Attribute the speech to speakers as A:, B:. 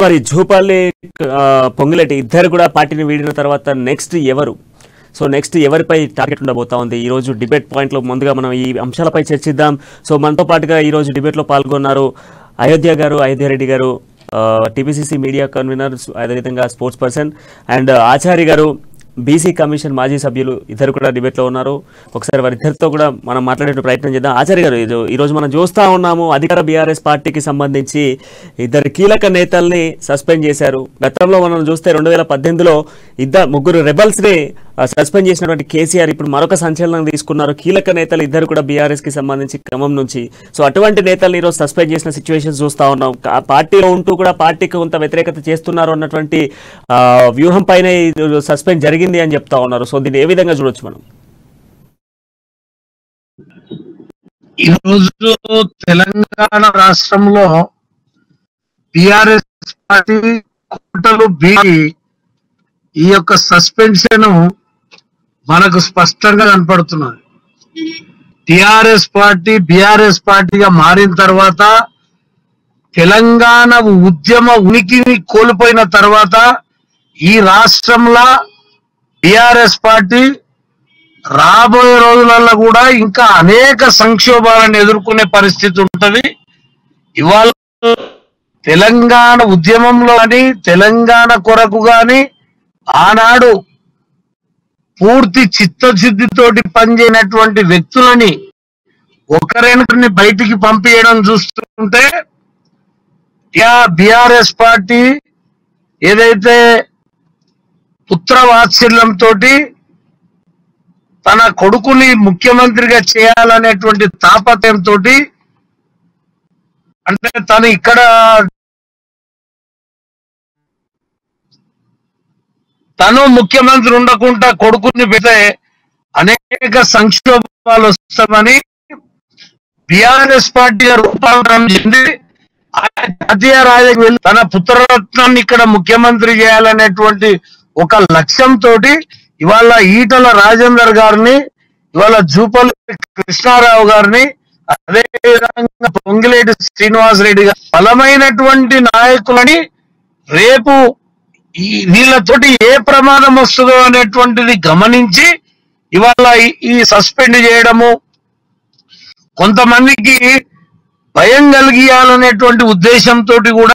A: మరి జూపల్లి పొంగులేటి ఇద్దరు కూడా పార్టీని వీడిన తర్వాత నెక్స్ట్ ఎవరు? సో నెక్స్ట్ ఎవరిపై టార్గెట్ ఉండబోతా ఉంది? ఈ రోజు డిబేట్ పాయింట్లో ముందుగా మనం ఈ అంశాలపై చర్చిద్దాం. సో మనతో పాటుగా ఈ రోజు డిబేట్లో పాల్గొన్నారు అయోధ్య రెడ్డి గారు, టీపీసీసీ మీడియా కన్వీనర్, అదేవిధంగా స్పోర్ట్స్ పర్సన్, అండ్ ఆచార్య గారు, బీసీ కమిషన్ మాజీ సభ్యులు, ఇద్దరు కూడా డిబేట్లో ఉన్నారు. ఒకసారి వారిద్దరితో కూడా మనం మాట్లాడే ప్రయత్నం చేద్దాం. ఆచార్య గారు, ఈరోజు మనం చూస్తూ ఉన్నాము, అధికార బీఆర్ఎస్ పార్టీకి సంబంధించి ఇద్దరు కీలక నేతల్ని సస్పెండ్ చేశారు. గతంలో మనం చూస్తే 2018లో ముగ్గురు రెబల్స్ని సస్పెండ్ చేసినటువంటి కేసీఆర్ ఇప్పుడు మరొక సంచలనం తీసుకున్నారు. కీలక నేతలు ఇద్దరు కూడా బీఆర్ఎస్కి సంబంధించి క్రమం నుంచి. సో అటువంటి నేతలు ఈరోజు సస్పెండ్ చేసిన సిచ్యువేషన్స్ చూస్తూ ఉన్నాం. పార్టీలో ఉంటూ కూడా పార్టీకి కొంత వ్యతిరేకత చేస్తున్నారు అన్నటువంటి వ్యూహం పైన సస్పెండ్ జరిగింది అని చెప్తా ఉన్నారు. సో దీన్ని ఏ విధంగా చూడొచ్చు మనం?
B: ఈరోజు తెలంగాణ రాష్ట్రంలో బీఆర్ఎస్ పార్టీ కోటలు బీడి ఈ యొక్క సస్పెన్షన్ మనకు స్పష్టంగా కనపడుతున్నది. టిఆర్ఎస్ పార్టీ బీఆర్ఎస్ పార్టీగా మారిన తర్వాత, తెలంగాణ ఉద్యమ ఉనికిని కోల్పోయిన తర్వాత ఈ రాష్ట్రంలో బీఆర్ఎస్ పార్టీ రాబోయే రోజులలో కూడా ఇంకా అనేక సంక్షోభాలను ఎదుర్కొనే పరిస్థితి ఉంటది. ఇవాళ తెలంగాణ ఉద్యమంలో కానీ తెలంగాణ కొరకు కానీ ఆనాడు పూర్తి చిత్తశుద్ధితోటి పనిచేయనటువంటి వ్యక్తులని ఒకరిని బయటికి పంపించడం చూస్తుంటే, బీఆర్ఎస్ పార్టీ ఏదైతే పుత్రవాత్సల్యంతో తన కొడుకుని ముఖ్యమంత్రిగా చేయాలనేటువంటి తాపత్రయంతో, అంటే తను ఇక్కడ తను ముఖ్యమంత్రి ఉండకుండా కొడుకుని పెడితే అనేక సంక్షోభాలు వస్తామని బీఆర్ఎస్ పార్టీగా రూపాంతరం చెంది జాతీయ రాజకీయ తన పుత్రరత్నాన్ని ఇక్కడ ముఖ్యమంత్రి చేయాలనేటువంటి ఒక లక్ష్యంతో ఇవాళ ఈటల రాజేందర్ గారిని, ఇవాళ జూపల్లి కృష్ణారావు గారిని, అదేవిధంగా పొంగిలేటి శ్రీనివాసరెడ్డి గారు బలమైనటువంటి నాయకులని రేపు వీళ్ళతోటి ఏ ప్రమాదం వస్తుందో అనేటువంటిది గమనించి ఇవాళ ఈ సస్పెండ్ చేయడము, కొంతమందికి భయం కలిగియాలనేటువంటి ఉద్దేశంతో కూడా